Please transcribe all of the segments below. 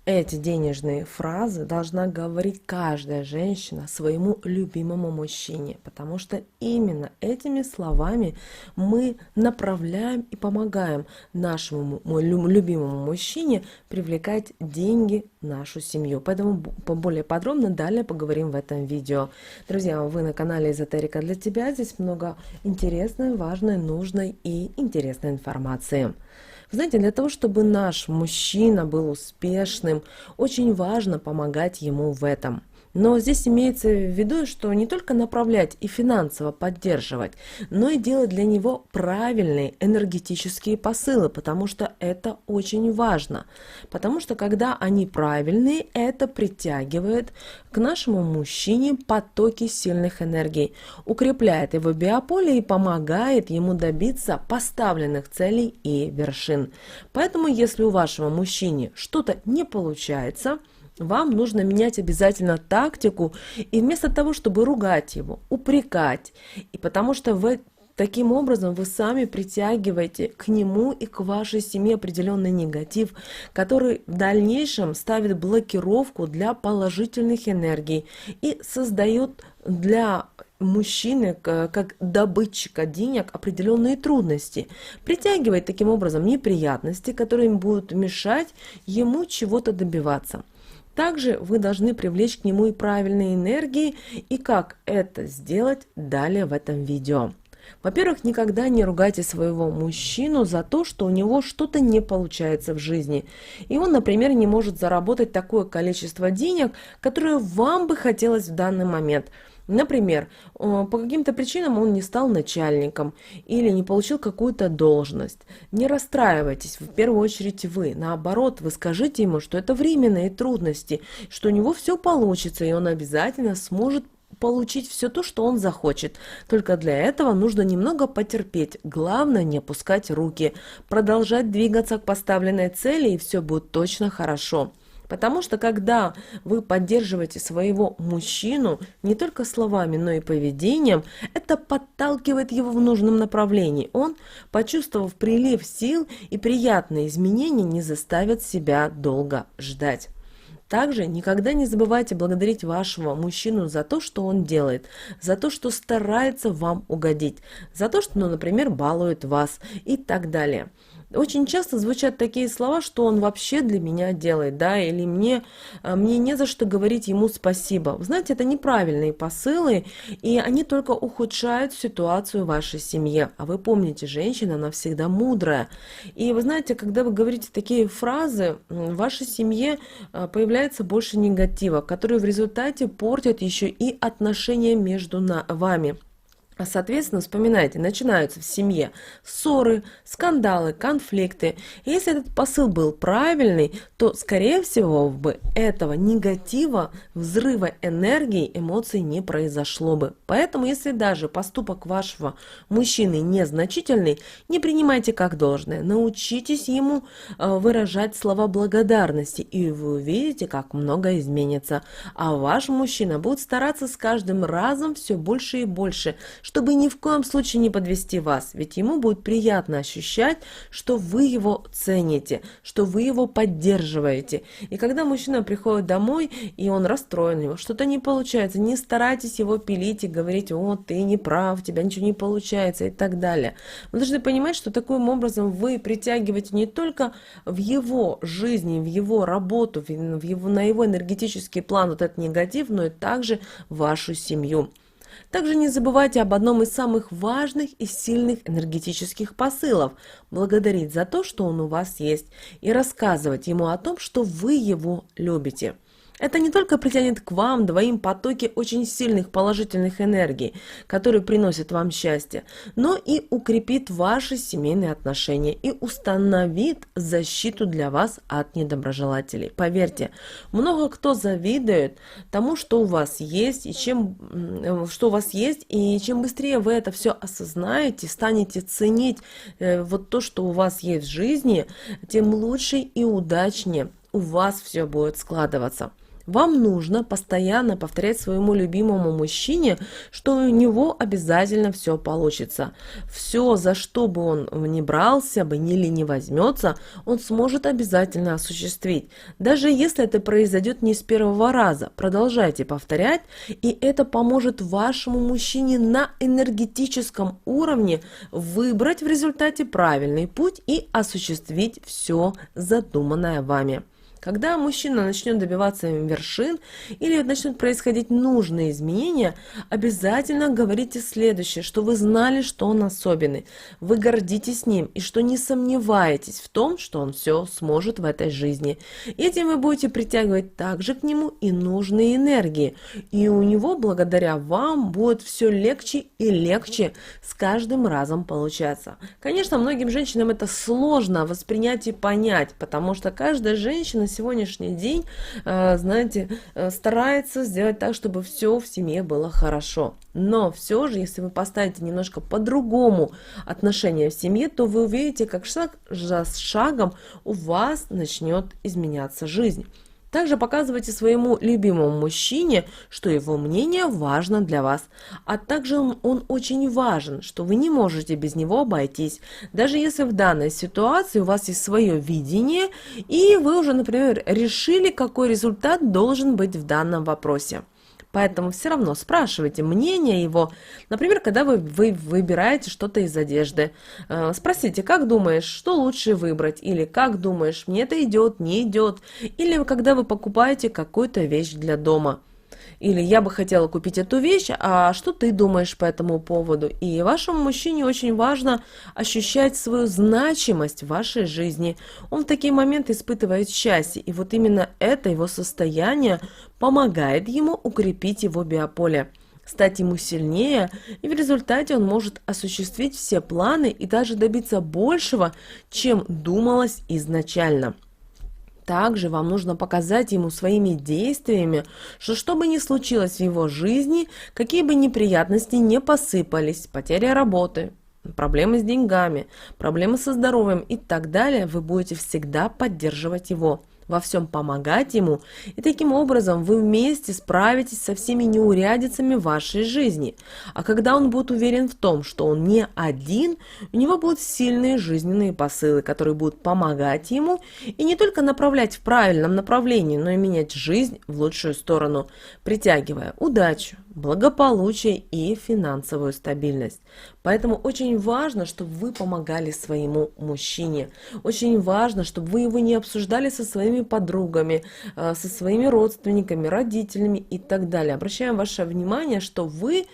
Эти денежные фразы должна говорить каждая женщина своему любимому мужчине, потому что именно этими словами мы направляем и помогаем нашему любимому мужчине привлекать деньги в нашу семью. Поэтому более подробно далее поговорим в этом видео. Друзья, вы на канале Эзотерика для тебя. Здесь много интересной, важной, нужной и интересной информации. Вы знаете, для того, чтобы наш мужчина был успешным, очень важно помогать ему в этом. Но здесь имеется в виду, что не только направлять и финансово поддерживать, но и делать для него правильные энергетические посылы, потому что это очень важно. Потому что когда они правильные, это притягивает к нашему мужчине потоки сильных энергий, укрепляет его биополе и помогает ему добиться поставленных целей и вершин. Поэтому, если у вашего мужчины что-то не получается, вам нужно менять обязательно тактику, и вместо того, чтобы ругать его, упрекать, и потому что таким образом вы сами притягиваете к нему и к вашей семье определенный негатив, который в дальнейшем ставит блокировку для положительных энергий и создает для мужчины, как добытчика денег, определенные трудности, притягивает таким образом неприятности, которые будут мешать ему чего-то добиваться. Также вы должны привлечь к нему и правильные энергии, и как это сделать далее в этом видео. Во-первых, никогда не ругайте своего мужчину за то, что у него что-то не получается в жизни. И он, например, не может заработать такое количество денег, которое вам бы хотелось в данный момент. Например, по каким-то причинам он не стал начальником или не получил какую-то должность. Не расстраивайтесь, в первую очередь вы. Наоборот, вы скажите ему, что это временные трудности, что у него все получится, и он обязательно сможет получить все то, что он захочет. Только для этого нужно немного потерпеть. Главное не опускать руки, продолжать двигаться к поставленной цели, и все будет точно хорошо. Потому что когда вы поддерживаете своего мужчину не только словами, но и поведением, это подталкивает его в нужном направлении. Он, почувствовав прилив сил и приятные изменения, не заставит себя долго ждать. Также никогда не забывайте благодарить вашего мужчину за то, что он делает, за то, что старается вам угодить, за то, что, например, балует вас и так далее. Очень часто звучат такие слова, что он вообще для меня делает, да, или мне не за что говорить ему спасибо. Вы знаете, это неправильные посылы, и они только ухудшают ситуацию в вашей семье. А вы помните, женщина, она всегда мудрая. И вы знаете, когда вы говорите такие фразы, в вашей семье появляется больше негатива, который в результате портит еще и отношения между вами. Соответственно, вспоминайте, начинаются в семье ссоры, скандалы, конфликты. И если этот посыл был правильный, то, скорее всего, бы этого негатива, взрыва энергии, эмоций не произошло бы. Поэтому, если даже поступок вашего мужчины незначительный, не принимайте как должное. Научитесь ему выражать слова благодарности, и вы увидите, как много изменится. А ваш мужчина будет стараться с каждым разом все больше и больше, чтобы ни в коем случае не подвести вас, ведь ему будет приятно ощущать, что вы его цените, что вы его поддерживаете. И когда мужчина приходит домой, и он расстроен, у него что-то не получается, не старайтесь его пилить и говорить: о, ты не прав, у тебя ничего не получается и так далее. Вы должны понимать, что таким образом вы притягиваете не только в его жизни, в его работу, на его энергетический план вот этот негатив, но и также в вашу семью. Также не забывайте об одном из самых важных и сильных энергетических посылов – благодарить за то, что он у вас есть, и рассказывать ему о том, что вы его любите. Это не только притянет к вам двоим потоки очень сильных положительных энергий, которые приносят вам счастье, но и укрепит ваши семейные отношения и установит защиту для вас от недоброжелателей. Поверьте, много кто завидует тому, что у вас есть, и чем быстрее вы это все осознаете, станете ценить вот то, что у вас есть в жизни, тем лучше и удачнее у вас все будет складываться. Вам нужно постоянно повторять своему любимому мужчине, что у него обязательно все получится. Все, за что бы он ни брался бы или не возьмется, он сможет обязательно осуществить. Даже если это произойдет не с первого раза, продолжайте повторять, и это поможет вашему мужчине на энергетическом уровне выбрать в результате правильный путь и осуществить все задуманное вами. Когда мужчина начнет добиваться вершин или начнут происходить нужные изменения, обязательно говорите следующее, что вы знали, что он особенный, вы гордитесь ним и что не сомневаетесь в том, что он все сможет в этой жизни. Этим вы будете притягивать также к нему и нужные энергии, и у него благодаря вам будет все легче и легче с каждым разом получаться. Конечно, многим женщинам это сложно воспринять и понять, потому что каждая женщина сегодняшний день, знаете, старается сделать так, чтобы все в семье было хорошо. Но все же, если вы поставите немножко по-другому отношения в семье, то вы увидите, как шаг за шагом у вас начнет изменяться жизнь. Также показывайте своему любимому мужчине, что его мнение важно для вас, а также он очень важен, что вы не можете без него обойтись, даже если в данной ситуации у вас есть свое видение, и вы уже, например, решили, какой результат должен быть в данном вопросе. Поэтому все равно спрашивайте мнение его. Например, когда вы выбираете что-то из одежды, спросите, как думаешь, что лучше выбрать? Или как думаешь, мне это идет, не идет? Или когда вы покупаете какую-то вещь для дома. Или я бы хотела купить эту вещь, а что ты думаешь по этому поводу? И вашему мужчине очень важно ощущать свою значимость в вашей жизни. Он в такие моменты испытывает счастье, и вот именно это его состояние помогает ему укрепить его биополе, стать ему сильнее, и в результате он может осуществить все планы и даже добиться большего, чем думалось изначально. Также вам нужно показать ему своими действиями, что бы ни случилось в его жизни, какие бы неприятности не посыпались, потеря работы, проблемы с деньгами, проблемы со здоровьем и так далее, вы будете всегда поддерживать его, во всем помогать ему, и таким образом вы вместе справитесь со всеми неурядицами вашей жизни. А когда он будет уверен в том, что он не один, у него будут сильные жизненные посылы, которые будут помогать ему и не только направлять в правильном направлении, но и менять жизнь в лучшую сторону, притягивая удачу, благополучие и финансовую стабильность. Поэтому очень важно, чтобы вы помогали своему мужчине. Очень важно, чтобы вы его не обсуждали со своими подругами, со своими родственниками, родителями и так далее. Обращаем ваше внимание, что вы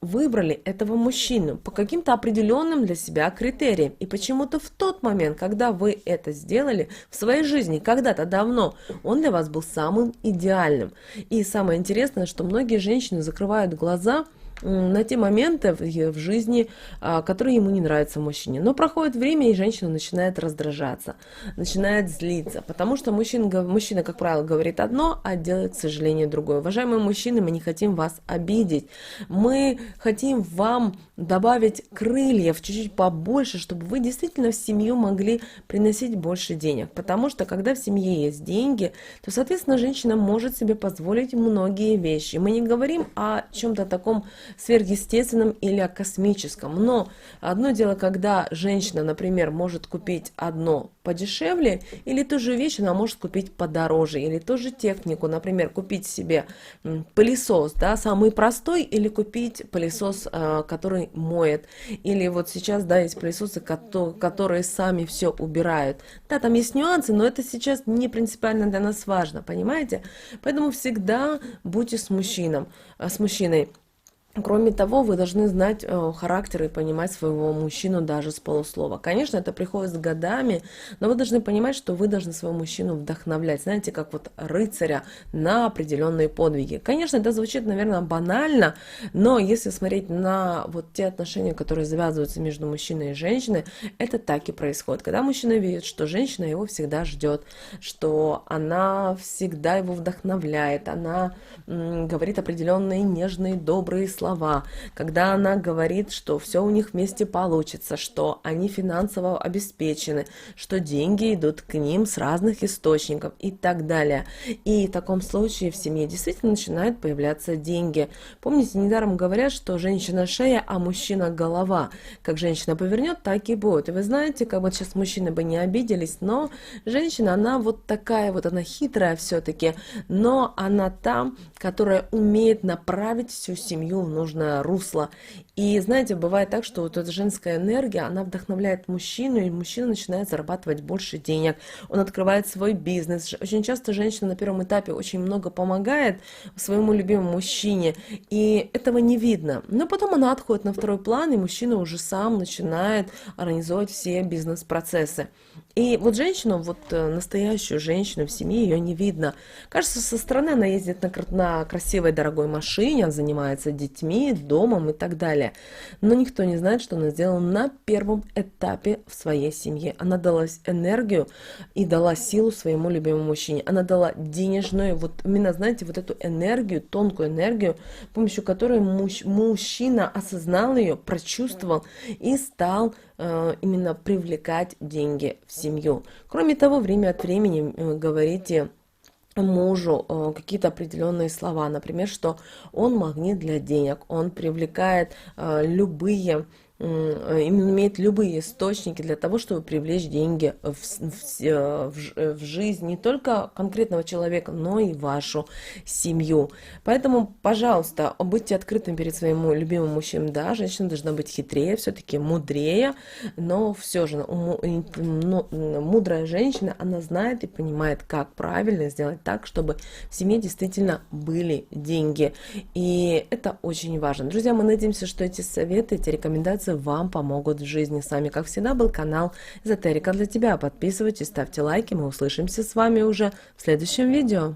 выбрали этого мужчину по каким-то определенным для себя критериям. И почему-то в тот момент, когда вы это сделали в своей жизни, когда-то давно, он для вас был самым идеальным. И самое интересное, что многие женщины закрывают глаза на те моменты в жизни, которые ему не нравятся мужчине. Но проходит время, и женщина начинает раздражаться, начинает злиться, потому что мужчина, как правило, говорит одно, а делает, к сожалению, другое. Уважаемые мужчины, мы не хотим вас обидеть. Мы хотим вам добавить крыльев чуть-чуть побольше, чтобы вы действительно в семью могли приносить больше денег. Потому что, когда в семье есть деньги, то, соответственно, женщина может себе позволить многие вещи. Мы не говорим о чем-то таком сверхъестественном или о космическом. Но одно дело, когда женщина, например, может купить одно подешевле, или ту же вещь она может купить подороже, или ту же технику, например, купить себе пылесос, да, самый простой, или купить пылесос, который моет. Или вот сейчас, да, есть пылесосы, которые сами все убирают. Да, там есть нюансы, но это сейчас не принципиально для нас важно, понимаете? Поэтому всегда будьте с мужчиной. Кроме того, вы должны знать характер и понимать своего мужчину даже с полуслова. Конечно, это приходит с годами, но вы должны понимать, что вы должны своего мужчину вдохновлять, знаете, как вот рыцаря на определенные подвиги. Конечно, это звучит, наверное, банально, но если смотреть на вот те отношения, которые завязываются между мужчиной и женщиной, это так и происходит. Когда мужчина видит, что женщина его всегда ждет, что она всегда его вдохновляет, она говорит определенные нежные, добрые слова, слова, когда она говорит, что все у них вместе получится, что они финансово обеспечены, что деньги идут к ним с разных источников и так далее. И в таком случае в семье действительно начинают появляться деньги. Помните, недаром говорят, что женщина шея, а мужчина голова. Как женщина повернет, так и будет. И вы знаете, как вот сейчас мужчины бы не обиделись, но женщина, она вот такая вот, она хитрая все-таки, но она та, которая умеет направить всю семью в нужное русло. И знаете, бывает так, что вот эта женская энергия, она вдохновляет мужчину, и мужчина начинает зарабатывать больше денег, он открывает свой бизнес. Очень часто женщина на первом этапе очень много помогает своему любимому мужчине, и этого не видно. Но потом она отходит на второй план, и мужчина уже сам начинает организовывать все бизнес-процессы. И вот женщину, вот настоящую женщину в семье, ее не видно. Кажется, со стороны она ездит на красивой дорогой машине, она занимается детьми, домом и так далее. Но никто не знает, что она сделала на первом этапе в своей семье. Она дала энергию и дала силу своему любимому мужчине. Она дала денежную, вот именно, знаете, вот эту энергию, тонкую энергию, с помощью которой мужчина осознал ее, прочувствовал и стал именно привлекать деньги в семью. Кроме того, время от времени говорите мужу какие-то определенные слова, например, что он магнит для денег, он привлекает любые, имеет любые источники для того, чтобы привлечь деньги в жизнь не только конкретного человека, но и вашу семью. Поэтому, пожалуйста, будьте открытыми перед своим любимым мужчиной. Да, женщина должна быть хитрее, все-таки мудрее, но все же мудрая женщина, она знает и понимает, как правильно сделать так, чтобы в семье действительно были деньги. И это очень важно. Друзья, мы надеемся, что эти советы, эти рекомендации вам помогут в жизни. С вами, как всегда, был канал Эзотерика для тебя. Подписывайтесь, ставьте лайки. Мы услышимся с вами уже в следующем видео.